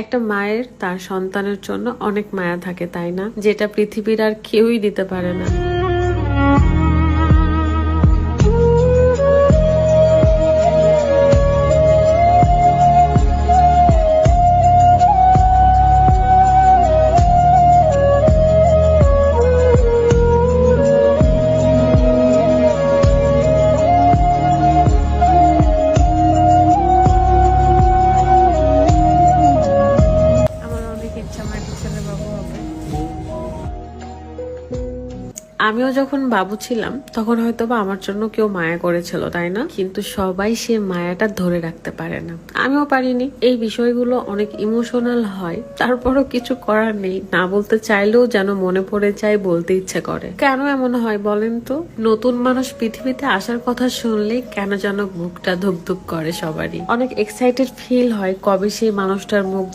একটা মায়ের তার সন্তানের জন্য অনেক মায়া থাকে, তাই না? যেটা পৃথিবীর আর কেউই দিতে পারে না। আমার অনেক ইচ্ছা আমার একটা ছেলে বাবু হবে। আমিও যখন বাবু ছিলাম তখন হয়তো বা আমার জন্য কেউ মায়া করেছিল, তাই না? কিন্তু সবাই সে মায়াটা ধরে রাখতে পারে না, আমিও পারিনি। এই বিষয়গুলো অনেক ইমোশনাল হয়, তারপরও কিছু করার নেই। না বলতে চাইলেও যেন মনে পড়ে যায়, বলতে ইচ্ছে করে। কেন এমন হয় বলেন তো? নতুন মানুষ পৃথিবীতে আসার কথা শুনলেই কেন যেন বুকটা ধুকধুক করে সবারই। অনেক এক্সাইটেড ফিল হয় কবে সেই মানুষটার মুখ